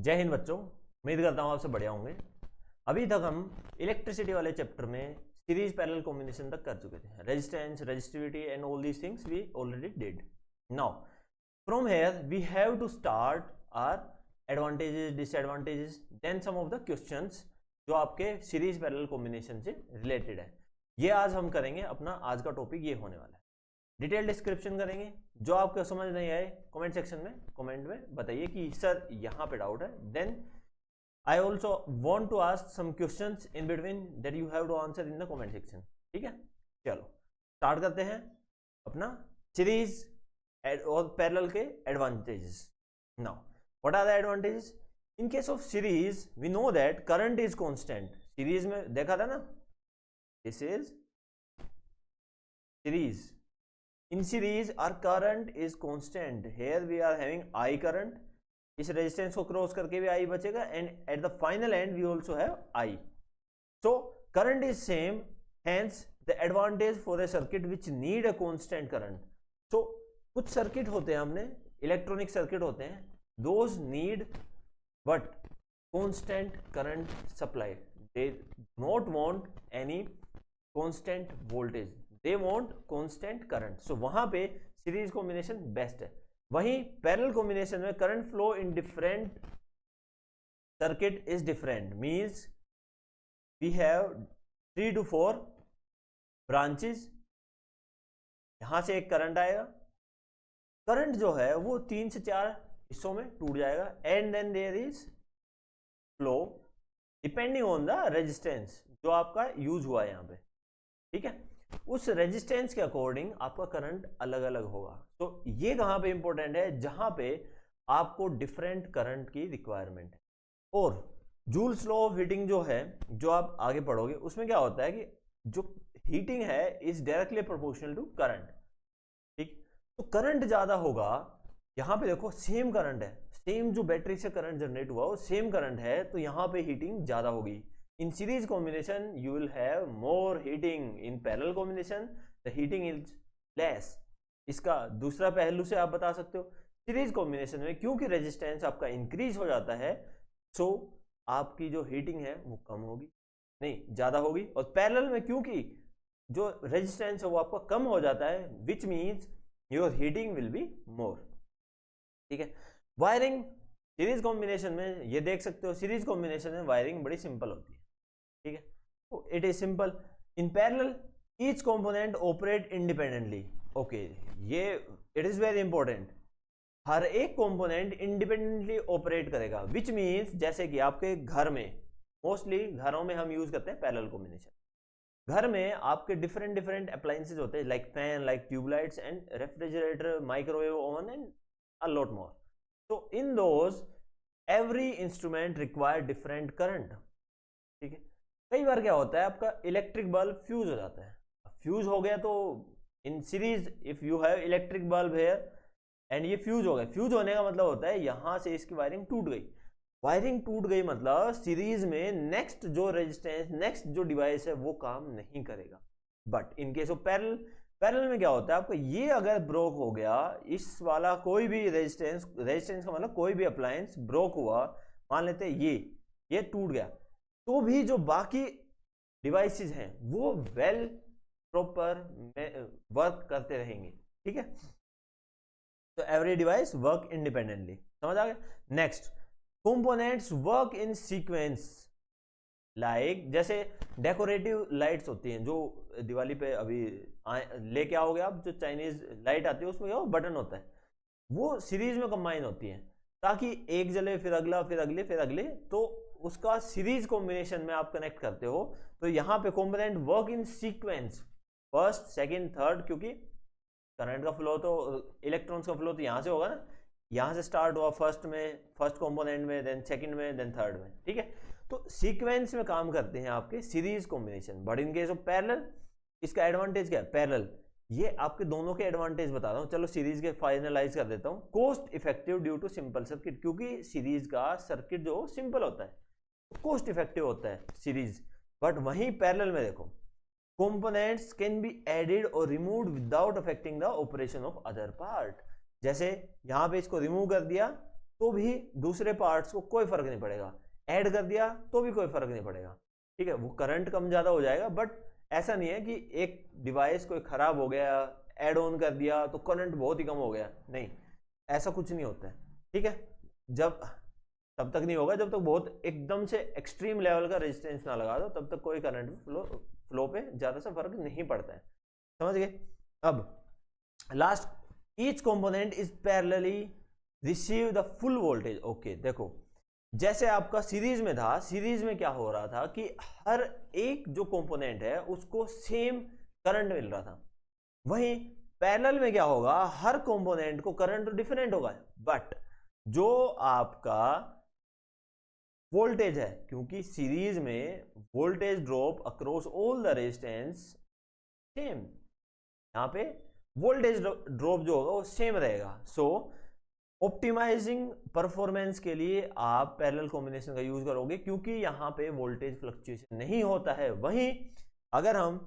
जय हिंद बच्चों, उम्मीद करता हूँ आपसे बढ़िया होंगे। अभी तक हम इलेक्ट्रिसिटी वाले चैप्टर में सीरीज पैरेलल कॉम्बिनेशन तक कर चुके थे। Resistance, resistivity and all these things we already did. Now from here we have to start our advantages, disadvantages, then some of the questions जो आपके सीरीज पैरेलल कॉम्बिनेशन से related है। ये आज हम करेंगे। अपना आज का टॉपिक ये होने वाला है। डिटेल डिस्क्रिप्शन करेंगे। जो आपको समझ नहीं आए कमेंट सेक्शन में कमेंट में बताइए कि सर यहाँ पे डाउट है। Then I also want to ask some questions in between that you have to answer in the comment section. ठीक है, चलो स्टार्ट करते हैं अपना सीरीज और पैरेलल के advantages. Now what are the advantages? In case of series we know that current is constant. Series में देखा था ना, this is series. In series our current is constant. Here we are having I current. इस resistance को cross करके भी I बचेगा and at the final end we also have I. So current is same. Hence the advantage for a circuit which need a constant current. So कुछ circuit होते हैं, हमने electronic circuit होते हैं, those need but constant current supply. They not want any constant voltage. They want constant current. So वहां पे series combination best है। वहीं पैरेलल कॉम्बिनेशन में current flow in different circuit is different. Means we have 3 to 4 branches. यहां से एक current आएगा, current जो है वो 3 से 4 हिस्सों में टूट जाएगा and then there is flow depending on the resistance जो आपका यूज हुआ है यहाँ पे। ठीक है, उस रेजिस्टेंस के अकॉर्डिंग आपका करंट अलग अलग होगा। तो ये कहां पे इंपॉर्टेंट है? जहां पे आपको डिफरेंट करंट की रिक्वायरमेंट है। और जूल्स लॉ ऑफ हीटिंग जो है, जो आप आगे पढ़ोगे, उसमें क्या होता है कि जो हीटिंग है is directly proportional to current. ठीक, तो करंट ज्यादा होगा। यहां पे देखो सेम करंट है, सेम जो बैटरी से करंट जनरेट हुआ वो सेम करंट है, तो यहां पे हीटिंग ज्यादा होगी। In series combination you will have more heating. In parallel combination the heating is less. इसका दूसरा पहलू से आप बता सकते हो, सीरीज कॉम्बिनेशन में क्योंकि रेजिस्टेंस आपका इंक्रीज हो जाता है, सो आपकी जो हीटिंग है वो कम होगी, नहीं ज्यादा होगी। और पैरेलल में क्योंकि जो रेजिस्टेंस है वो आपका कम हो जाता है, which means your heating will be more. ठीक है, वायरिंग सीरीज कॉम्बिनेशन में ये देख सकते हो, सीरीज कॉम्बिनेशन में वायरिंग बड़ी सिंपल होती है। ठीक है, तो it is simple. In parallel each component operate independently. Okay, ये इट इज वेरी इंपॉर्टेंट। हर एक कंपोनेंट इंडिपेंडेंटली ऑपरेट करेगा, विच मीन्स जैसे कि आपके घर में, मोस्टली घरों में हम यूज करते हैं पैरेलल कॉम्बिनेशन। घर में आपके डिफरेंट डिफरेंट अप्लायंसेज होते हैं, like fan, like tubelights and refrigerator, microwave oven and a lot more. तो in those every instrument require different current. ठीक है, कई बार क्या होता है आपका इलेक्ट्रिक बल्ब फ्यूज हो जाता है। फ्यूज हो गया तो in series if you have electric bulb here and ये फ्यूज हो गया, फ्यूज होने का मतलब होता है यहां से इसकी वायरिंग टूट गई। वायरिंग टूट गई मतलब सीरीज में नेक्स्ट जो रेजिस्टेंस, नेक्स्ट जो डिवाइस है वो काम नहीं करेगा। But in case of parallel में क्या होता है आपका, ये अगर ब्रोक हो गया, इस वाला कोई भी रेजिस्टेंस का मतलब कोई भी अप्लायंस ब्रोक हुआ, मान लेते हैं ये टूट गया, तो भी जो बाकी डिवाइसेस हैं वो वेल प्रॉपर वर्क करते रहेंगे। ठीक है, तो एवरी डिवाइस वर्क इंडिपेंडेंटली। समझ आ गया? Next, components work in sequence. Like जैसे डेकोरेटिव लाइट्स होती हैं जो दिवाली पे अभी लेके आओगे आप, जो चाइनीज लाइट आती है उसमें क्या बटन होता है, वो सीरीज में कंबाइन होती है ताकि एक जले फिर अगला फिर अगले फिर अगले, तो उसका सीरीज कॉम्बिनेशन में आप कनेक्ट करते हो। तो यहां पे component work in sequence, first second third, क्योंकि करंट का फ्लो तो इलेक्ट्रॉन्स का फ्लो तो यहां से होगा ना, यहां से स्टार्ट हुआ फर्स्ट में, फर्स्ट कंपोनेंट में, देन सेकंड में, देन थर्ड में। ठीक है, तो सीक्वेंस में काम करते हैं आपके series combination. But in case of parallel इसका एडवांटेज क्या है? पैरेलल ये आपके दोनों के एडवांटेज बता रहा हूं। चलो सीरीज के फाइनलाइज कर देता हूं। Cost effective due to simple circuit, क्योंकि सीरीज का सर्किट जो सिंपल होता है, कॉस्ट इफेक्टिव होता है सीरीज। बट वहीं पैरेलल में देखो, कंपोनेंट्स कैन बी एडेड और removed without affecting the operation of other part. जैसे यहां पे इसको रिमूव कर दिया तो भी दूसरे पार्ट्स को कोई फर्क नहीं पड़ेगा, ऐड कर दिया तो भी कोई फर्क नहीं पड़ेगा, ठीक है। वो करंट कम ज़्यादा हो जाएगा, बट ऐसा नहीं है कि एक डिवाइस कोई ख़राब हो गया, ऐड ऑन कर दिया तो करंट बहुत ही कम हो गया, नहीं, ऐसा कुछ नहीं होता है, ठीक है। जब तब तक नहीं होगा जब तक बहुत एकदम से एक्सट्रीम लेवल का रेजिस्टेंस ना लगा दो, तब तक कोई करंट फ्लो पे ज़्यादा सा फर्क नहीं पड़ता है, समझ गए। अब last, each component is parallelly receive the full voltage. Okay, देखो जैसे आपका सीरीज में था, सीरीज में क्या हो रहा था कि हर एक जो कंपोनेंट है उसको सेम करंट मिल रहा था, वहीं पैरेलल में क्या होगा, हर कंपोनेंट को करंट तो डिफरेंट होगा, बट जो आपका वोल्टेज है, क्योंकि सीरीज में voltage drop across all the resistance same, यहां पे वोल्टेज ड्रॉप जो होगा वो सेम रहेगा। सो ऑप्टिमाइजिंग परफॉर्मेंस के लिए आप पैरेलल कॉम्बिनेशन का यूज करोगे, क्योंकि यहां पे वोल्टेज फ्लक्चुएशन नहीं होता है। वहीं अगर हम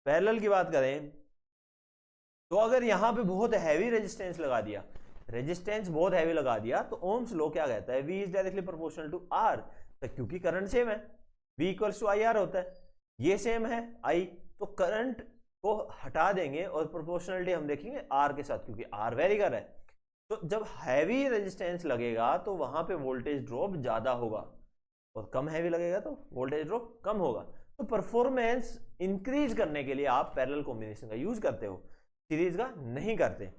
पैरेलल की बात करें तो अगर यहां पे बहुत हैवी रेजिस्टेंस लगा दिया, रेजिस्टेंस बहुत हैवी लगा दिया, तो ओम्स लॉ क्या कहता है, V is directly proportional to R, क्योंकि करंट सेम है, V इक्वल्स टू IR होता है, ये सेम है I, तो करंट को हटा देंगे और प्रोपोर्शनलिटी हम देखेंगे R के साथ, क्योंकि R वेरी कर है। तो जब हैवी रेजिस्टेंस लगेगा तो वहां पे वोल्टेज ड्रॉप ज्यादा होगा, और कम हैवी लगेगा तो वोल्टेज ड्रॉप कम होगा। तो परफॉर्मेंस इंक्रीज करने के लिए आप पैरेलल कॉम्बिनेशन का यूज करते हो, सीरीज का नहीं करते।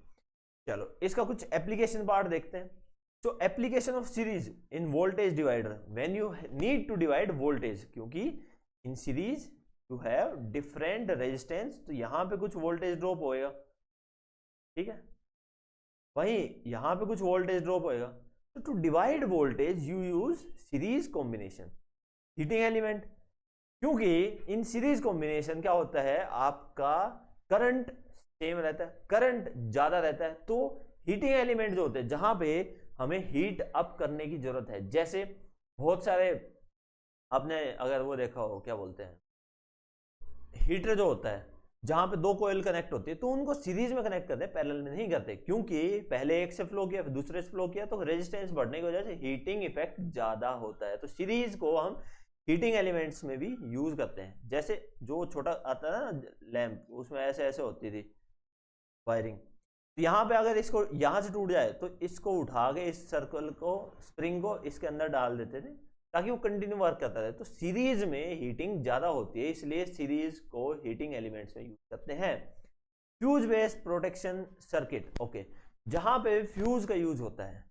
चलो इसका कुछ एप्लीकेशन पार्ट देखते हैं। तो application of series in voltage divider, when you need to divide voltage, क्योंकि in series you have different resistance, तो यहां पे कुछ वोल्टेज ड्रॉप होएगा, ठीक है, वहीं यहां पे कुछ वोल्टेज ड्रॉप होएगा। तो to divide voltage you use series combination, heating element, क्योंकि इन सीरीज कॉम्बिनेशन क्या होता है, आपका करंट सेम रहता है, करंट ज्यादा रहता है, तो हीटिंग एलिमेंट जो होते हैं जहां पे हमें हीट अप करने की जरूरत है, जैसे बहुत सारे आपने अगर वो देखा हो, क्या बोलते हैं, हीटर जो होता है जहां पे दो कोयल कनेक्ट होती है, तो उनको सीरीज में कनेक्ट करते हैं, पैरेलल में नहीं करते, क्योंकि पहले एक से फ्लो किया फिर दूसरे से फ्लो किया, तो रेजिस्टेंस बढ़ने की वजह से हीटिंग इफेक्ट ज्यादा होता है। तो सीरीज को हम हीटिंग एलिमेंट्स में भी यूज करते हैं, जैसे जो छोटा आता है ना लैंप, उसमें ऐसे ऐसे होती थी वायरिंग, तो यहाँ पे अगर इसको यहाँ से टूट जाए तो इसको उठा के इस सर्कल को, स्प्रिंग को इसके अंदर डाल देते थे ताकि वो कंटिन्यू वर्क करता रहे। तो सीरीज में हीटिंग ज्यादा होती है, इसलिए सीरीज को हीटिंग एलिमेंट्स में यूज करते हैं। Fuse based protection circuit, okay, जहां पे फ्यूज का यूज होता है,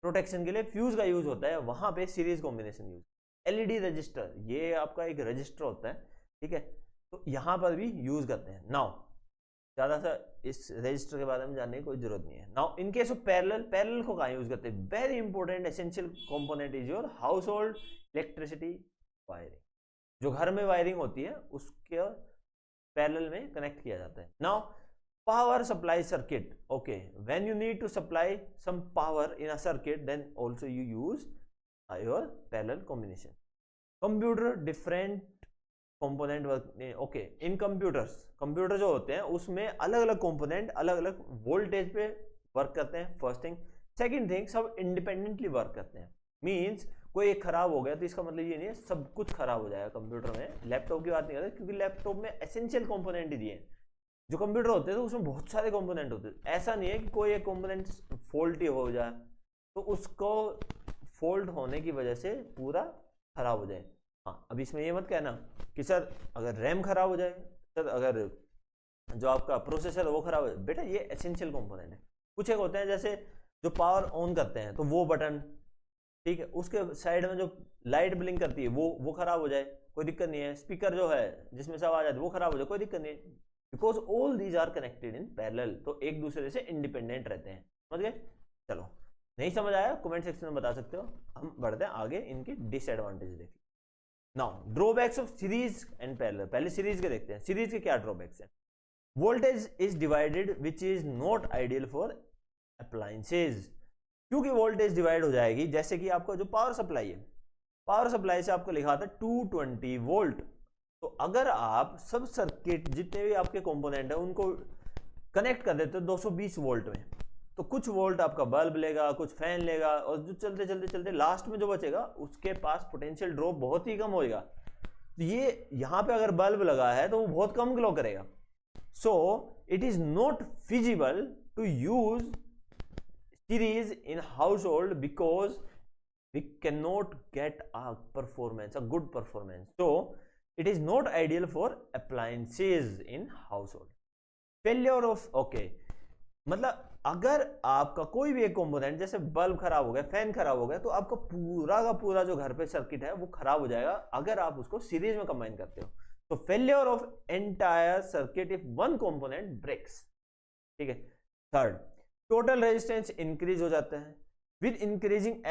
प्रोटेक्शन के लिए फ्यूज का यूज होता है, वहां पे series combination use. LED register, ये आपका एक रजिस्टर होता है, ठीक है, तो यहां पर भी यूज करते हैं। नाउ ज्यादा सा इस रजिस्टर के बारे में जानने की कोई जरूरत नहीं है। Now in case of parallel, parallel को कहाँ यूज करते हैं, very important essential component is your house hold electricity wiring, जो घर में वायरिंग होती है उसके पैरेलल में कनेक्ट किया जाता है। Now power supply circuit, okay, when you need to supply some power in a circuit then also you use your parallel combination. Computer different component work, okay, in computers, computer जो होते हैं उसमें अलग अलग component अलग अलग voltage पे work करते हैं, फर्स्ट थिंग। सेकंड थिंग, सब इंडिपेंडेंटली वर्क करते हैं, मींस कोई एक खराब हो गया तो इसका मतलब ये नहीं है सब कुछ खराब हो जाएगा कंप्यूटर में। लैपटॉप की बात नहीं करते, क्योंकि लैपटॉप में एसेंशियल कंपोनेंट ही दिए, जो कंप्यूटर होते हैं तो उसमें बहुत सारे कंपोनेंट होते हैं, ऐसा नहीं है कि कोई एक कंपोनेंट फॉल्ट ही हो जाए तो उसको फॉल्ट होने की वजह से पूरा खराब हो जाए। हाँ, अब इसमें ये मत कहना कि सर अगर रैम खराब हो जाए, सर अगर जो आपका प्रोसेसर है वो खराब हो जाए, बेटा ये एसेंशियल कंपोनेंट है। कुछ एक होते हैं जैसे जो पावर ऑन करते हैं तो वो बटन, ठीक है, उसके साइड में जो लाइट ब्लिंक करती है वो खराब हो जाए, कोई दिक्कत नहीं है। स्पीकर जो है जिसमें से आवाज आती है वो खराब हो जाए, कोई दिक्कत नहीं है, because all these are connected in parallel, तो एक दूसरे से इंडिपेंडेंट रहते हैं, समझ गए। चलो, नहीं समझ आया कमेंट सेक्शन में बता सकते हो, हम बढ़ते हैं आगे, इनकी डिसएडवांटेज देखिए। Now drawbacks of series and parallel, पहले सीरीज के देखते हैं। सीरीज के क्या ड्रॉबैक्स हैं, voltage is divided which is not ideal for appliances, क्योंकि वोल्टेज डिवाइड हो जाएगी, जैसे कि आपका जो पावर सप्लाई है, पावर सप्लाई से आपको लिखा था 220 वोल्ट, तो अगर आप सब सर्किट जितने भी आपके कंपोनेंट है उनको कनेक्ट कर देते हो 220 वोल्ट में, तो कुछ वोल्ट आपका बल्ब लेगा, कुछ फैन लेगा, और जो चलते चलते चलते लास्ट में जो बचेगा उसके पास पोटेंशियल ड्रॉप बहुत ही कम होएगा। तो ये यहां पे अगर बल्ब लगा है तो वो बहुत कम ग्लो करेगा। So it is not feasible to use series in household because we cannot get a good performance. So it is not ideal for appliances in household. Failure of मतलब अगर आपका कोई भी एक कंपोनेंट, जैसे bulb खराब हो गया, फैन खराब हो गया, तो आपका पूरा का पूरा जो घर पे सर्किट है वो खराब हो जाएगा अगर आप उसको सीरीज में कंबाइन करते हो। तो failure of entire circuit if one component breaks. ठीक है। थर्ड, टोटल रेजिस्टेंस इंक्रीज हो जाता है विद इंक्रीजिंग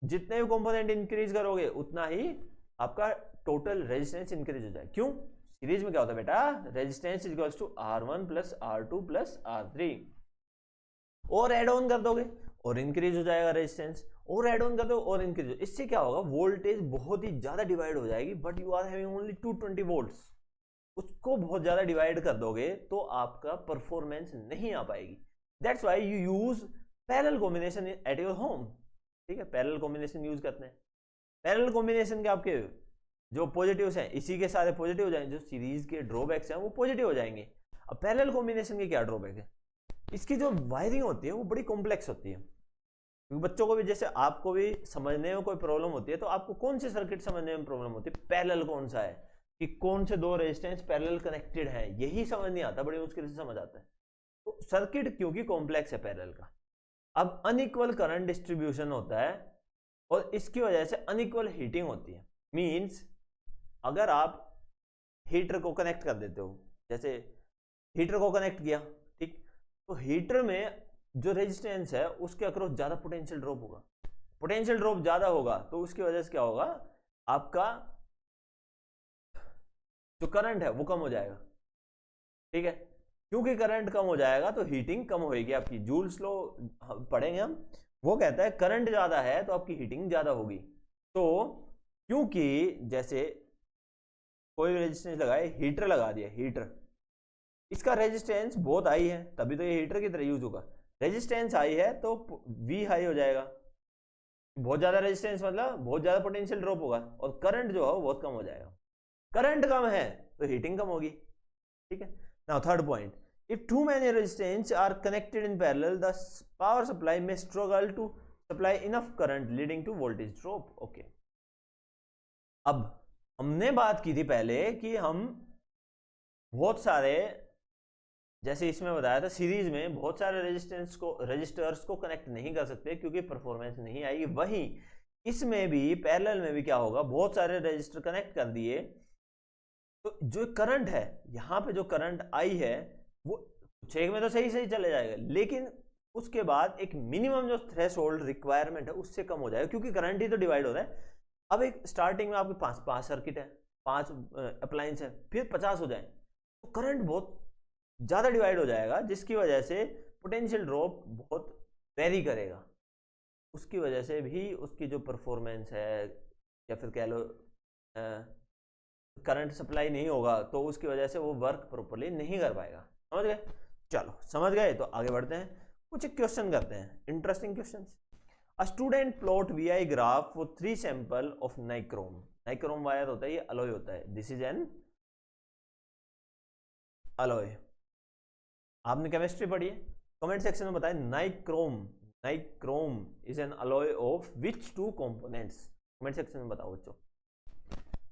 जितने भी कंपोनेंट इंक्रीज करोगे उतना ही आपका टोटल रेजिस्टेंस इंक्रीज हो जाए। क्यों? सीरीज में क्या होता है बेटा, resistance is equals to R1 plus R2 plus R3, और एड ऑन कर दोगे और इंक्रीज हो जाएगा रेजिस्टेंस, और एड ऑन कर दो और इंक्रीज। इससे क्या होगा, वोल्टेज बहुत ही ज्यादा डिवाइड हो जाएगी, but you are having only 220 volts. उसको बहुत ज्यादा डिवाइड कर दोगे तो आपका परफॉर्मेंस नहीं आ पाएगी। That's why you use parallel combination at your home. ठीक है, पैरेलल कॉम्बिनेशन यूज करते हैं। पैरेलल कॉम्बिनेशन के आपके जो पॉजिटिव्स हैं इसी के सारे पॉजिटिव हो जाएंगे, जो सीरीज के ड्रॉबैक्स हैं वो पॉजिटिव हो जाएंगे। अब पैरेलल कॉम्बिनेशन के क्या ड्रॉबैक है, इसकी जो वायरिंग होती है वो बड़ी कॉम्प्लेक्स होती है। क्योंकि बच्चों को भी, जैसे आपको भी समझने में कोई प्रॉब्लम होती है, तो आपको कौन सी सर्किट समझने में प्रॉब्लम होती है, पैरेलल कौन सा है, कि कौन से दो रेजिस्टेंस पैरेलल कनेक्टेड है, यही समझ नहीं आता, बड़ी मुश्किल से समझ आता है। तो सर्किट क्योंकि कॉम्प्लेक्स है पैरेलल का। अब अनइक्वल करंट डिस्ट्रीब्यूशन होता है और इसकी वजह से अनइक्वल हीटिंग होती है। मींस अगर आप हीटर को कनेक्ट कर देते हो, जैसे हीटर को कनेक्ट किया, ठीक, तो हीटर में जो रेजिस्टेंस है उसके अक्रॉस ज्यादा पोटेंशियल ड्रॉप होगा। पोटेंशियल ड्रॉप ज्यादा होगा तो उसकी वजह से क्या होगा, आपका जो करंट है वो कम हो जाएगा। ठीक है, क्योंकि करंट कम हो जाएगा तो हीटिंग कम होगी आपकी। जूल्स लॉ पढ़ेंगे हम, वो कहता है करंट ज्यादा है तो आपकी हीटिंग ज्यादा होगी। तो क्योंकि जैसे कोई रेजिस्टेंस लगाए, हीटर लगा दिया, हीटर, इसका रेजिस्टेंस बहुत हाई है तभी तो ये हीटर की तरह यूज होगा। रेजिस्टेंस हाई है तो V हाई हो जाएगा, बहुत ज्यादा रेजिस्टेंस मतलब बहुत ज्यादा पोटेंशियल ड्रॉप होगा, और करंट जो है वो बहुत कम हो जाएगा। करंट कम है तो हीटिंग कम होगी। ठीक है। Now third point, if too many resistance are connected in parallel the power supply may struggle to supply enough current leading to voltage drop. Okay, अब हमने बात की थी पहले कि हम बहुत सारे, जैसे इसमें बताया था, सीरीज में बहुत सारे रजिस्टर्स को कनेक्ट नहीं कर सकते क्योंकि परफॉर्मेंस नहीं आएगी। वहीं इसमें भी पैरेलल में भी क्या होगा, बहुत सारे रजिस्टर कनेक्ट कर दिए तो जो करंट है, यहाँ पे जो करंट आई है वो छेक में तो सही सही चले जाएगा, लेकिन उसके बाद एक मिनिमम जो थ्रेशोल्ड रिक्वायरमेंट है उससे कम हो जाएगा, क्योंकि करंट ही तो डिवाइड हो रहा है। अब एक स्टार्टिंग में आपके पांच सर्किट है, 5 अप्लायंस है, फिर 50 हो जाए तो करंट बहुत ज्यादा डिवाइड हो जाएगा, जिसकी वजह से पोटेंशियल ड्रॉप बहुत वेरी करेगा। उसकी वजह से भी उसकी जो परफॉर्मेंस है, या फिर कह लो करंट सप्लाई नहीं होगा तो उसकी वजह से वो वर्क प्रॉपर्ली नहीं कर पाएगा। समझ गए? चलो समझ गए तो आगे बढ़ते हैं, कुछ क्वेश्चन करते हैं, interesting questions. A student plot VI graph for 3 sample of nichrome. Nichrome wire होता है, ये alloy होता है। This is an alloy. आपने केमिस्ट्री पढ़ी है, कमेंट सेक्शन में बताएं nichrome is an alloy of which 2 components, comment section में बताओ बच्चों।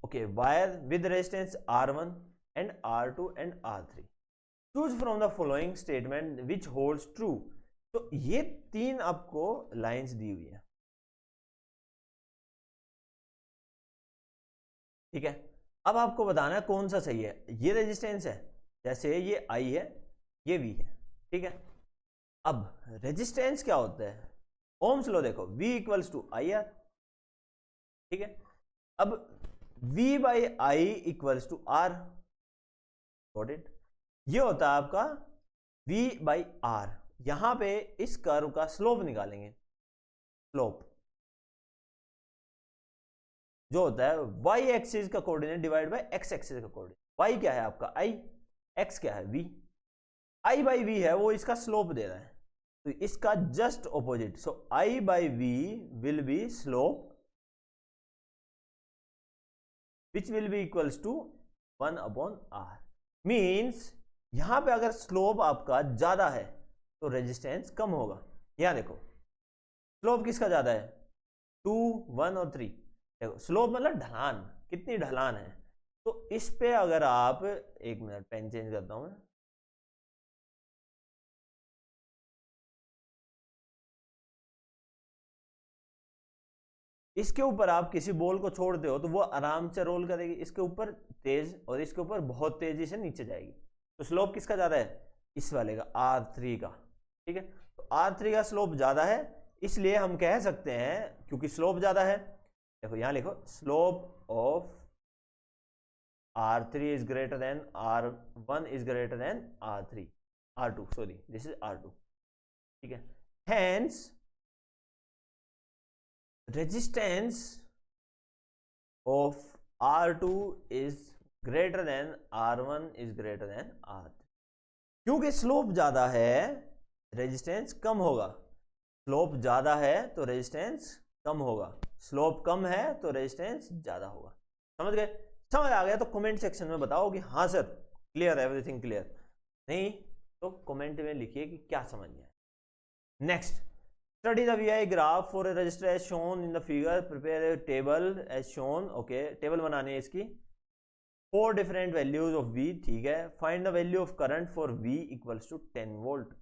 Okay, wire with resistance R1 and R2 and R3, choose from the following statement which holds true. तो ये 3 आपको लाइंस दी हुई है। ठीक है, अब आपको बताना है कौन सा सही है। ये रेजिस्टेंस है, जैसे ये I है, ये V है। ठीक है, अब रेजिस्टेंस क्या होता है, ओम्स लॉ देखो, V इक्वल्स टू IR। ठीक है, अब V by I equals to R, got it. ये होता है आपका V बाई R। यहां पे इस कर्व का स्लोप निकालेंगे, स्लोप जो होता है y एक्सिस का coordinate divide by x axis का कोऑर्डिनेट। y क्या है आपका I, x क्या है V, I बाई V है, वो इसका स्लोप दे रहा है। तो इसका just opposite, so I by V will be slope which will be equals to 1/r। Means यहां पे अगर स्लोप आपका ज्यादा है तो रेजिस्टेंस कम होगा। यहां देखो स्लोप किसका ज्यादा है, 2, 1 और 3। देखो स्लोप मतलब ढलान, कितनी ढलान है। तो इस पे अगर आप, एक मिनट पेन चेंज करता हूं मैं, इसके ऊपर आप किसी बॉल को छोड़ते हो तो वो आराम से रोल करेगी, इसके ऊपर तेज और इसके ऊपर बहुत तेजी से नीचे जाएगी। तो स्लोप किसका ज्यादा है, इस वाले का, R3 का। ठीक है, तो R3 का स्लोप ज्यादा है, इसलिए हम कह सकते हैं, क्योंकि स्लोप ज्यादा है, देखो यहां लिखो slope of R3 is greater than R1 is greater than R2, sorry this is R2। ठीक है, hence resistance of R2 is greater than R1 is greater than R3। क्योंकि स्लोप ज्यादा है रेजिस्टेंस कम होगा, स्लोप ज्यादा है तो रेजिस्टेंस कम होगा, स्लोप कम है तो रेजिस्टेंस ज्यादा होगा। समझ गए, समझ आ गया तो कमेंट सेक्शन में बताओ कि हाँ सर क्लियर, एवरीथिंग क्लियर। नहीं तो कमेंट में लिखिए कि क्या समझ में आया। Next, study the VI graph for a resistor as shown in the figure, prepare a table as shown। okay, table बनानी है इसकी, 4 different values of V। ठीक है, find the value of current for V equals to 10 volt।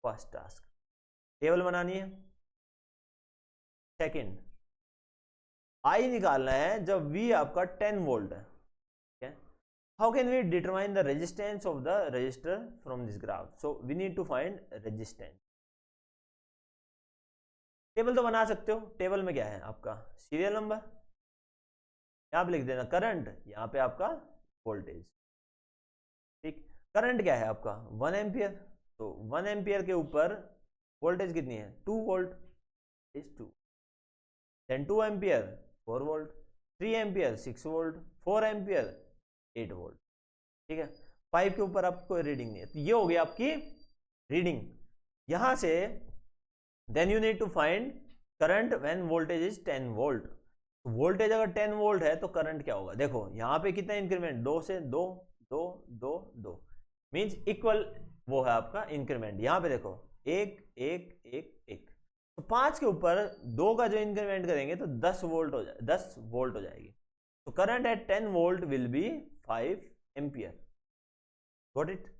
First task table बनानी है। Second, I निकालना है जब V आपका 10 वोल्ट है। ठीक है, how can we determine the resistance of the resistor from this graph? so we need to find resistance। Table तो बना सकते हो, टेबल में क्या है आपका सीरियल नंबर, यहां पे लिख देना करंट, यहां पे आपका वोल्टेज। ठीक, करंट क्या है आपका 1 एम्पियर, तो 1 एम्पियर के ऊपर वोल्टेज कितनी है 2 volt is 2, then 2 ampere 4 volt, 3 ampere 6 volt, 4 ampere 8 volt. ठीक है, 5 के ऊपर आपको रीडिंग नहीं है, तो ये हो गई आपकी रीडिंग। यहां से then you need to find current when voltage is 10 volt. Voltage अगर 10 वोल्ट है तो करंट क्या होगा, देखो यहां पे कितना इंक्रीमेंट, 2 से 2 2 2 2 मींस इक्वल वो है आपका इंक्रीमेंट। यहां पे देखो 1 1 1 1, तो 5 के ऊपर 2 का जो इंक्रीमेंट करेंगे तो 10 वोल्ट हो जाए, 10 वोल्ट हो जाएगी। तो current eight 10 volt will be 5 ampere. Got it.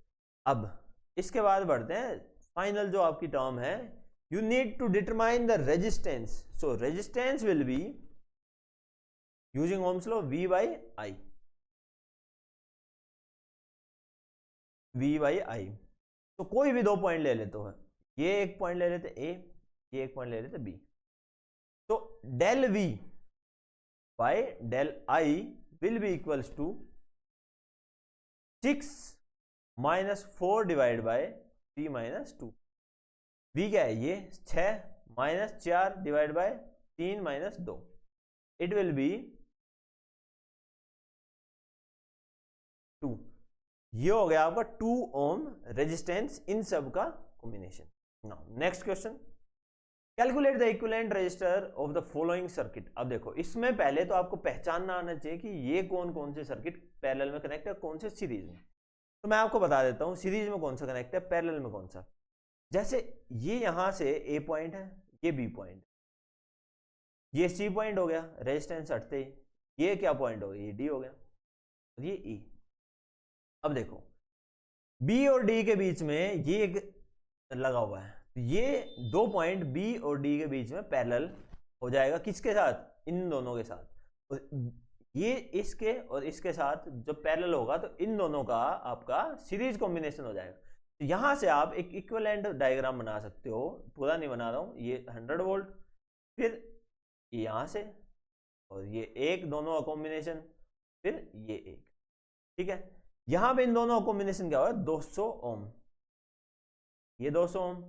अब इसके बाद बढ़ते हैं, फाइनल जो आपकी टर्म है, you need to determine the resistance। so resistance will be using Ohm's law V by I, V by I। तो कोई भी 2 पॉइंट ले लेते हो, ये एक पॉइंट ले लेते A, ये एक पॉइंट ले लेते B। तो del V by del I will be equals to 6 minus 4 divide by 3 minus 2। V क्या है, ये 6 minus 4 divide by 3 minus 2, it will be 2। ये हो गया आपका 2 ओम रेजिस्टेंस इन सब का combination. Now next question, calculate the equivalent resistor of the following circuit. अब देखो इसमें पहले तो आपको पहचानना आना चाहिए कि ये कौन कौन से सर्किट पैरेलल में कनेक्ट है, कौन से सीरीज में। तो मैं आपको बता देता हूं सीरीज में कौन सा कनेक्ट है, पैरेलल में कौन सा। जैसे ये यहां से A पॉइंट है, ये B पॉइंट, ये C पॉइंट हो गया रेजिस्टेंस हटते ही, ये क्या पॉइंट हो गया, ये D हो गया, और ये E। अब देखो B और D के बीच में ये एक लगा हुआ है, तो ये 2 पॉइंट B और D के बीच में पैरेलल हो जाएगा, किसके साथ, इन दोनों के साथ। और ये इसके और इसके साथ जब पैरेलल होगा तो इन दोनों का आपका सीरीज कॉम्बिनेशन हो जाएगा। तो यहां से आप एक इक्विवेलेंट डायग्राम बना सकते हो, पूरा नहीं बना रहा हूं, ये 100 वोल्ट, फिर यहां से और ये एक, दोनों का कॉम्बिनेशन, फिर ये एक। ठीक है, यहां पे इन दोनों का कॉम्बिनेशन क्या होगा 200 ओम, ये 200 ओम,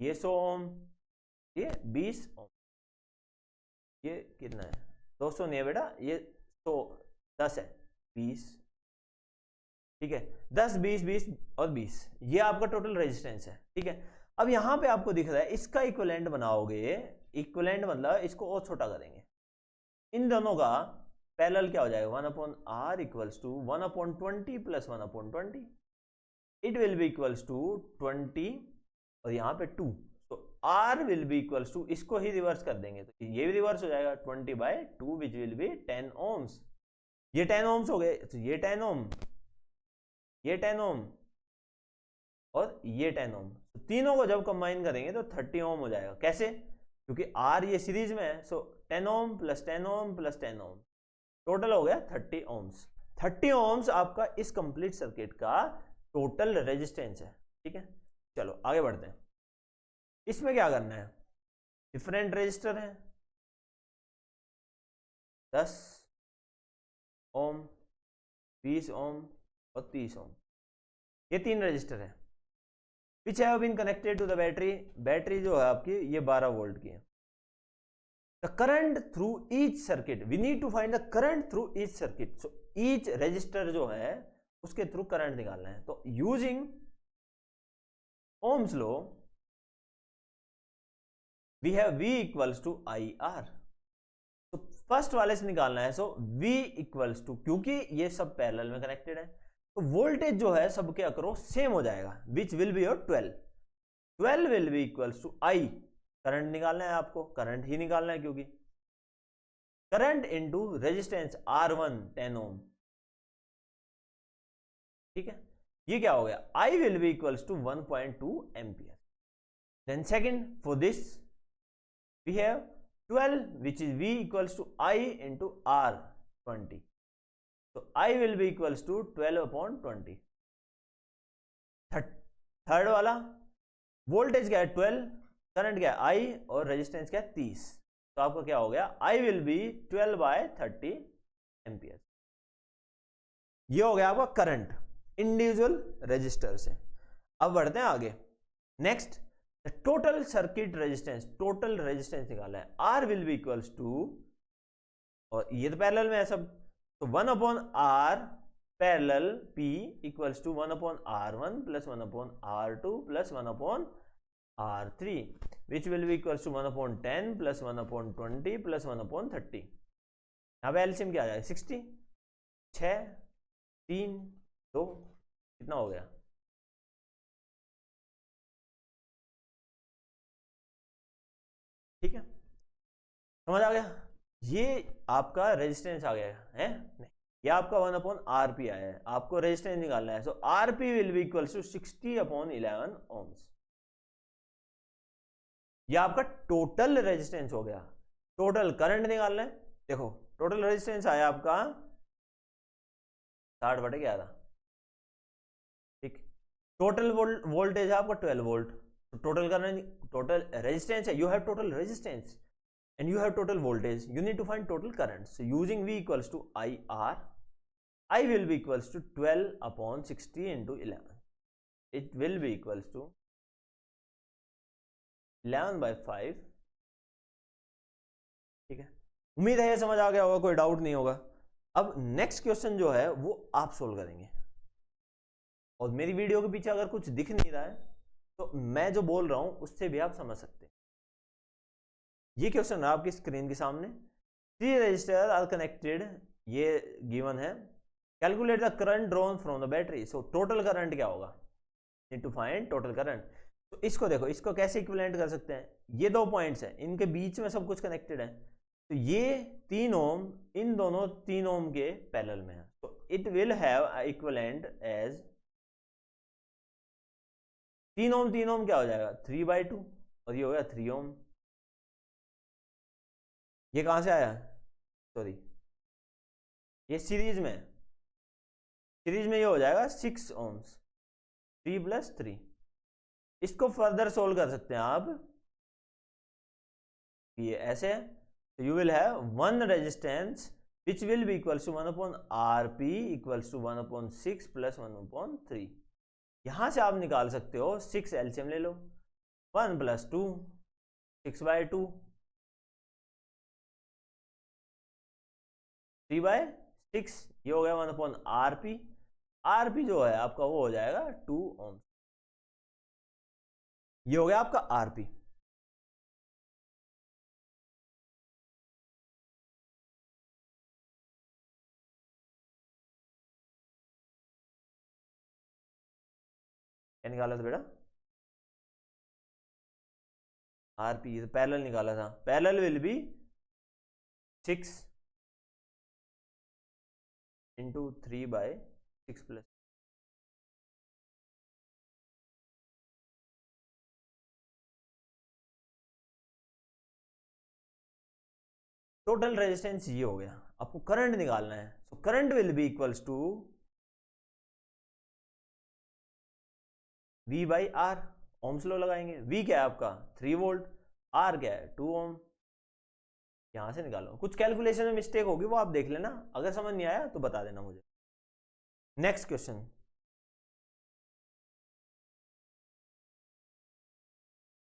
ये 100 ओम, ये 20 ओम, ये कितना है 200 नहीं है बेटा, ये 110 है 20। ठीक है, 10 20 20 और 20, ये आपका टोटल रेजिस्टेंस है। ठीक है, अब यहां पे आपको दिख रहा है इसका इक्विवेलेंट बनाओगे, इक्विवेलेंट मतलब इसको और छोटा करेंगे, इन दोनों का पैरेलल क्या हो जाएगा, 1/r equals to 1/20 plus 1/20, it will be equals to 20 और यहाँ पे 2, तो r will be equals to, इसको ही रिवर्स कर देंगे तो ये भी रिवर्स हो जाएगा 20/2 विच विल बी 10 ohms। ये 10 ohms हो गए, तो ये 10 ohm, ये 10 ohm और ये 10 ohm, तो तीनों को जब कंबाइन करेंगे तो 30 ohm हो जाएगा। कैसे, क्योंकि r ये सीरीज में है, सो 10 ohm plus 10 ohm plus 10 ohm, total हो गया 30 ohms। 30 ohms आपका इस कंप्लीट सर्किट का टोटल रेजिस्टेंस है। ठीक है, चलो आगे बढ़ते हैं। इसमें क्या करना है, डिफरेंट रेजिस्टर है, 10 ohm, 20 ohm और 30 ohm, ये 3 रजिस्टर है which have been connected to the battery. Battery जो है आपकी ये 12 वोल्ट की है। The current through each circuit, we need to find the current through each circuit, so each resistor जो है उसके थ्रू करंट निकालना है। तो using Ohm's law we have V equals to IR, तो फर्स्ट वाले से निकालना है, सो V इक्वल्स टू, क्योंकि ये सब पैरेलल में कनेक्टेड है तो वोल्टेज जो है सबके अक्रॉस सेम हो जाएगा, which will be your 12 will be equals to I, current निकालना है आपको, करंट ही निकालना है क्योंकि current into resistance R1 10 ohm। ठीक है, ये क्या हो गया, I will be equals to 1.2 ampere. Then second for this we have 12 which is V equals to I into R20, so I will be equals to 12/20। Third वाला voltage क्या है 12, current क्या है I और रेजिस्टेंस क्या है 30, तो आपका क्या हो गया I will be 12/30 एम्पियर। ये हो गया आपका करंट इंडिविजुअल रेजिस्टर से। अब बढ़ते हैं आगे, next total circuit resistance, total resistance निकाला है, R will be equals to, और ये तो पैरेलल में है सब, तो 1/R parallel P equals to 1/R1 plus 1/R2 plus 1/R3 which will be equals to 1/10 plus 1/20 plus 1/30। यहाँ पे एलसीएम क्या आ जाएगा 60, 6 3 2, कितना हो गया, ठीक है, समझ आ गया। ये आपका रेजिस्टेंस आ गया है, नहीं ये आपका 1/RP आया है, आपको रेजिस्टेंस निकालना है, so RP will be equals to 60/11 ohms। ये आपका टोटल रेजिस्टेंस हो गया। टोटल करंट निकालना है, देखो टोटल रेजिस्टेंस आया आपका 60/11, ठीक, टोटल वोल्टेज है आपका 12 volt, total current, total resistance है, you have total resistance and you have total voltage, you need to find total current, so using V equals to IR, I will be equals to 12/60 into 11, it will be equals to 11/5। ठीक है, उम्मीद है ये समझ आ गया होगा, कोई डाउट नहीं होगा। अब नेक्स्ट क्वेश्चन जो है वो आप सोल्व करेंगे, और मेरी वीडियो के पीछे अगर कुछ दिख नहीं रहा है तो मैं जो बोल रहा हूं उससे भी आप समझ सकते हैं। ये क्वेश्चन है आपकी स्क्रीन के सामने, 3 रजिस्टर आर कनेक्टेड, ये गिवन है, calculate the current drawn from the battery, so total current क्या होगा, need to find total current. तो इसको देखो, इसको कैसे इक्विवेलेंट कर सकते हैं, ये 2 पॉइंट्स हैं, इनके बीच में सब कुछ कनेक्टेड है, तो ये 3 ओम इन दोनों 3 ओम के पैरेलल में है, तो it will have equivalent as 3 ohm क्या हो जाएगा 3/2, और ये हो गया 3 ओम। ये कहां से आया, सॉरी ये सीरीज में, सीरीज में ये हो जाएगा 6 ohms, 3 + 3। इसको फर्दर सोल्व कर सकते हैं आप, ये ऐसे है, तो you will have 1 resistance which will be equals to 1/RP equals to 1/6 plus 1/3। यहां से आप निकाल सकते हो 6 एलसीएम ले लो, 1 + 2 6/2 3/6, ये हो गया 1/RP, आरपी जो है आपका वो हो जाएगा 2 ओम। ये हो गया आपका आरपी। क्या निकाला था बेटा? आरपी तो पैरेलल निकाला था। Parallel will be 6 into 3/6 plus total resistance ये हो गया। आपको करंट निकालना है, so current will be equals to V by R. Ohm's law लगाएंगे। V क्या है आपका 3 वोल्ट, R क्या है 2 ओम। यहां से निकालो। कुछ कैलकुलेशन में मिस्टेक होगी वो आप देख लेना, अगर समझ नहीं आया तो बता देना मुझे। नेक्स्ट क्वेश्चन,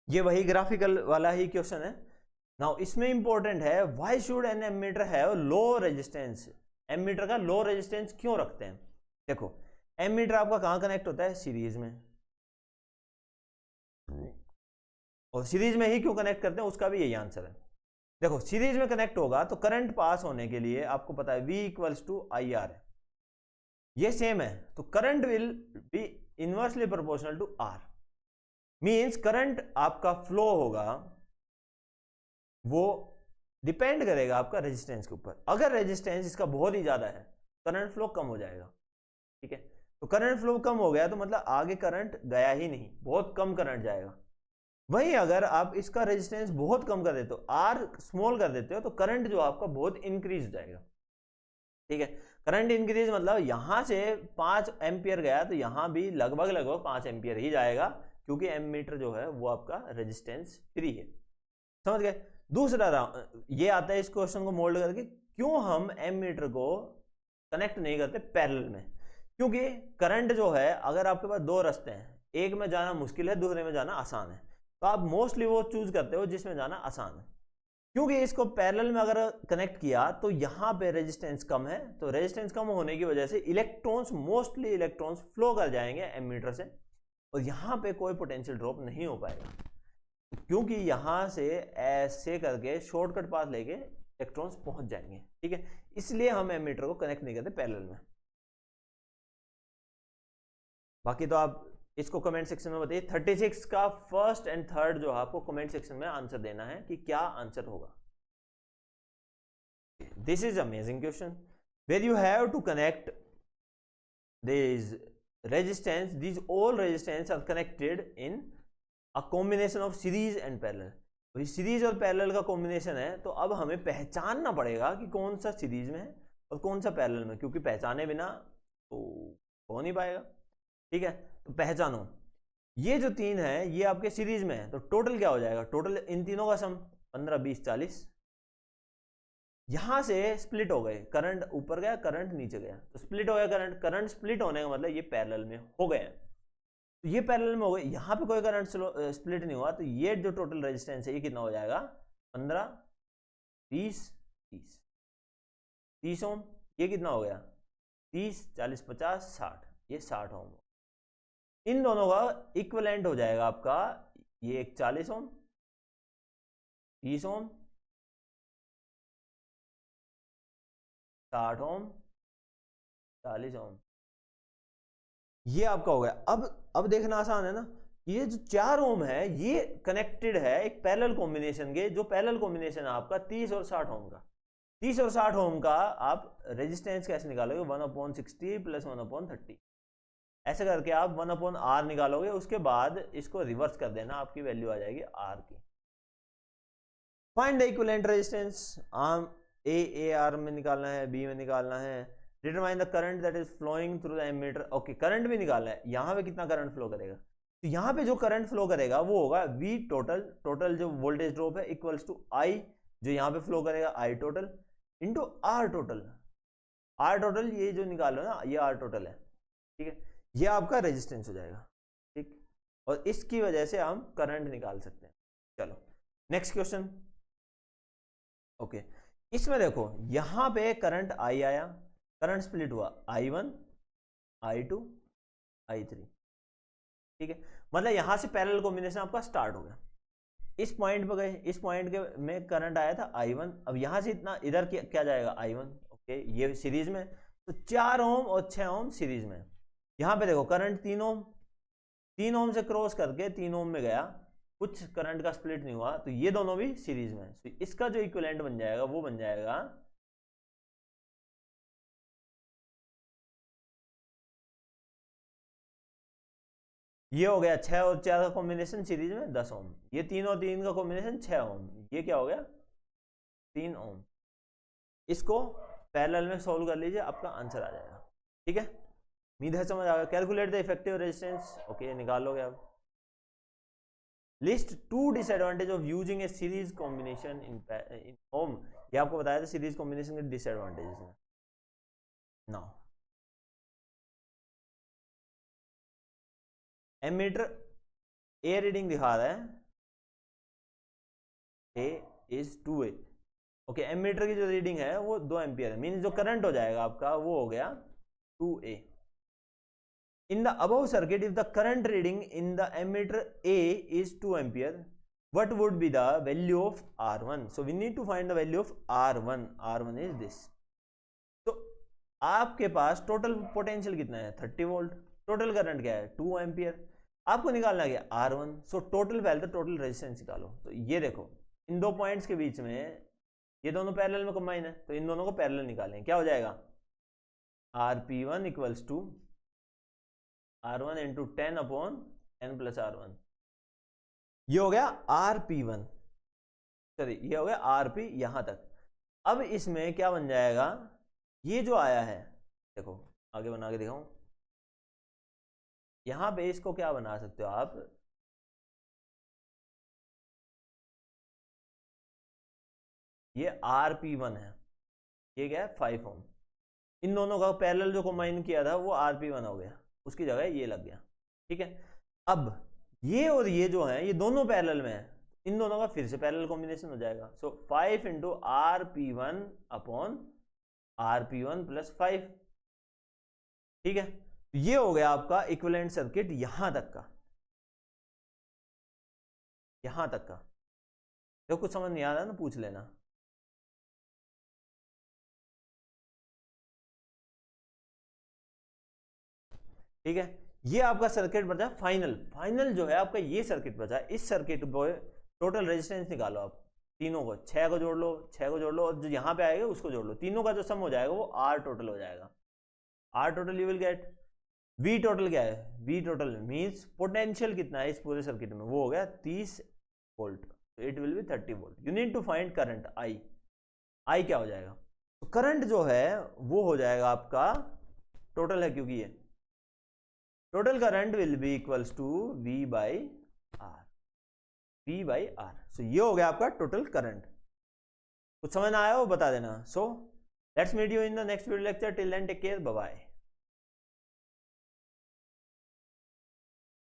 ये वही ग्राफिकल वाला ही क्वेश्चन है। नाउ इसमें इंपॉर्टेंट है, why should an ammeter have low resistance. Ammeter का लो रेजिस्टेंस क्यों रखते हैं? देखो एमीटर आपका कहां कनेक्ट होता है? सीरीज में। और सीरीज में ही क्यों कनेक्ट करते हैं उसका भी यही आंसर है। देखो सीरीज में कनेक्ट होगा तो करंट पास होने के लिए आपको पता है V equals to I R है, ये सेम है, तो current will be inversely proportional to R। Means current आपका फ्लो होगा वो डिपेंड करेगा आपका रेजिस्टेंस के ऊपर। अगर रेजिस्टेंस इसका बहुत ही ज्यादा है करंट फ्लो कम हो जाएगा, ठीक है। तो करंट फ्लो कम हो गया तो मतलब आगे करंट गया ही नहीं, बहुत कम करंट जाएगा। वहीं अगर आप इसका रेजिस्टेंस बहुत कम कर देते हो, आर स्मॉल कर देते हो, तो करंट जो आपका बहुत इंक्रीज हो जाएगा, ठीक है। करंट इंक्रीज मतलब यहां से 5 एम्पियर गया तो यहां भी लगभग लगभग 5 एम्पियर ही जाएगा, क्योंकि एमीटर जो है वो आपका रेजिस्टेंस फ्री है। समझ गए? दूसरा ये आता है इस क्वेश्चन को मोल्ड करके, क्यों हम एमीटर को कनेक्ट नहीं करते पैरेलल में? क्योंकि करंट जो है अगर आपके पास दो रास्ते हैं, एक में जाना मुश्किल है, दूसरे में जाना आसान है, तो आप मोस्टली वो चूज करते हो जिसमें जाना आसान है। क्योंकि इसको पैरेलल में अगर कनेक्ट किया तो यहां पे रेजिस्टेंस कम है, तो रेजिस्टेंस कम होने की वजह से इलेक्ट्रॉन्स, मोस्टली इलेक्ट्रॉन्स फ्लो कर जाएंगे एमीटर से, और यहां पे कोई पोटेंशियल ड्रॉप नहीं हो पाएगा, क्योंकि यहां से ऐसे करके शॉर्टकट पाथ लेके इलेक्ट्रॉन्स पहुंच जाएंगे, ठीक है। इसलिए हम एमीटर को कनेक्ट नहीं करते पैरेलल में। बाकी तो आप इसको कमेंट सेक्शन में बताइए। 36 का फर्स्ट एंड थर्ड जो है आपको कमेंट सेक्शन में आंसर देना है कि क्या आंसर होगा। This is amazing question where you have to connect this resistance, these all resistance are connected in a combination of series and parallel। तो सीरीज और पैरेलल का कॉम्बिनेशन है, तो अब हमें पहचानना पड़ेगा कि कौन सा सीरीज में है और कौन सा पैरेलल में, क्योंकि पहचाने बिना तो हो नहीं पाएगा, ठीक है। तो पहचानो, ये जो 3 है ये आपके सीरीज में है, तो टोटल क्या हो जाएगा? टोटल इन तीनों का सम 15 20 40। यहां से स्प्लिट हो गए, करंट ऊपर गया करंट नीचे गया, तो स्प्लिट हो गया करंट। करंट स्प्लिट होने का मतलब ये पैरेलल में हो गए, तो ये पैरेलल में हो गए। यहां पे कोई करंट स्प्लिट नहीं हुआ, तो ये जो टोटल रेजिस्टेंस है ये कितना हो जाएगा? 15 20 30 30 ओम। ये कितना हो गया? 30 40 50 60, ये 60 ओम। इन दोनों का इक्विवेलेंट हो जाएगा आपका ये एक 40 ओम 30 ओम 60 ओम 40 ओम, ये आपका हो गया। अब देखना आसान है ना, ये जो 4 ओम है ये कनेक्टेड है एक पैरेलल कॉम्बिनेशन के, जो पैरेलल कॉम्बिनेशन है आपका 30 और 60 ओम का। 30 और 60 ओम का आप रेजिस्टेंस कैसे निकालोगे? 1/60 प्लस 1/30, ऐसे करके आप 1/R निकालोगे। उसके बाद इसको रिवर्स कर देना, आपकी वैल्यू आ जाएगी R की। Find the equivalent resistance, A R में निकालना है, बी में निकालना है। Determine the current that is flowing through the ammeter. Okay, current भी निकालना है। यहां पे कितना करंट फ्लो करेगा? तो यहां पे जो करंट फ्लो करेगा वो होगा V टोटल, टोटल जो वोल्टेज ड्रॉप है इक्वल्स टू I जो यहां पे फ्लो करेगा I total into R total. R total ये जो निकालो ना, ये R टोटल है, ठीक है। ये आपका रेजिस्टेंस हो जाएगा, ठीक। और इसकी वजह से हम करंट निकाल सकते हैं। चलो नेक्स्ट क्वेश्चन। ओके, इसमें देखो यहां पे करंट I आया, करंट स्प्लिट हुआ I1 I2 I3, ठीक है। मतलब यहां से पैरेलल कॉम्बिनेशन आपका स्टार्ट हो गया, इस पॉइंट पर गए, इस पॉइंट के में करंट आया था I1, अब यहां से इतना इधर क्या जाएगा I1, ओके, ये सीरीज में, तो 4 ओम और 6 ओम सीरीज में। यहां पे देखो करंट 3 ओम, 3 ओम से क्रॉस करके 3 ओम में गया, कुछ करंट का स्प्लिट नहीं हुआ, तो ये दोनों भी सीरीज में, तो इसका जो इक्विवेलेंट बन जाएगा वो बन जाएगा, ये हो गया 6 और 4 का कॉम्बिनेशन सीरीज में 10 ओम, ये 3 और 3 का कॉम्बिनेशन 6 ओम, ये क्या हो गया 3 ओम। इसको पैरेलल में सॉल्व कर लीजिए, आपका आंसर आ जाएगा, ठीक है। उम्मीद है समझ आ गया। Calculate the effective resistance, okay, निकाल लोगे आप। List 2 disadvantage of using a series combination in ohm, ये आपको बताया था सीरीज कॉम्बिनेशन के डिसएडवांटेजेस में। नाउ एमीटर ए रीडिंग दिखा रहा है, ए इज 2A, ओके, एमीटर की जो रीडिंग है वो 2 एम्पियर है, मीन जो करंट हो जाएगा आपका वो हो गया 2A। In the above circuit, if the current reading in the ammeter A is 2 ampere, what would be the value of R1? So we need to find the value of R1. R1 is this. तो आपके पास total potential कितना है 30 volt, total current क्या है 2 ampere, आपको निकालना गया R1। So total पहले तो टोटल रेजिस्टेंस निकालो, तो ये देखो इन दो पॉइंट्स के बीच में ये दोनों पैरेलल में कंबाइन है, तो इन दोनों को पैरेलल निकालें, क्या हो जाएगा RP1 equals to R1 into 10 upon n plus R1, ये हो गया RP1, सॉरी ये हो गया RP यहां तक। अब इसमें क्या बन जाएगा, ये जो आया है, देखो आगे बना के दिखाऊं, यहां पे इसको क्या बना सकते हो आप, ये RP1 है, ये क्या है 5 ओम, इन दोनों का पैरेलल जो कंबाइन किया था वो RP1 हो गया, उसकी जगह ये लग गया, ठीक है। अब ये और ये जो है ये दोनों पैरेलल में है, इन दोनों का फिर से पैरेलल कॉम्बिनेशन हो जाएगा। सो 5 into RP1 upon RP1 plus 5, ठीक है। ये हो गया आपका इक्विवेलेंट सर्किट यहां तक का, यहां तक का। तो कुछ समझ नहीं आ रहा ना, पूछ लेना। ठीक है, ये आपका सर्किट बचा फाइनल। फाइनल जो है आपका ये सर्किट बचा, इस सर्किट पर टोटल रेजिस्टेंस निकालो आप, तीनों को 6 को जोड़ लो, 6 को जोड़ लो, और जो यहां पे आएगा उसको जोड़ लो, तीनों का जो सम हो जाएगा वो R टोटल हो जाएगा। R total you will get, V total क्या है, V टोटल मींस पोटेंशियल कितना है इस पूरे सर्किट में, वो हो गया 30 वोल्ट, तो it will be 30 volt. You need to find current I क्या हो जाएगा, तो करंट जो है वो हो जाएगा आपका, टोटल है क्योंकि ये total current will be equals to V by R, V by R। So ये हो गया आपका टोटल करंट। कुछ समझ ना आया हो बता देना। So let's meet you in the next video lecture, till then take care, bye bye.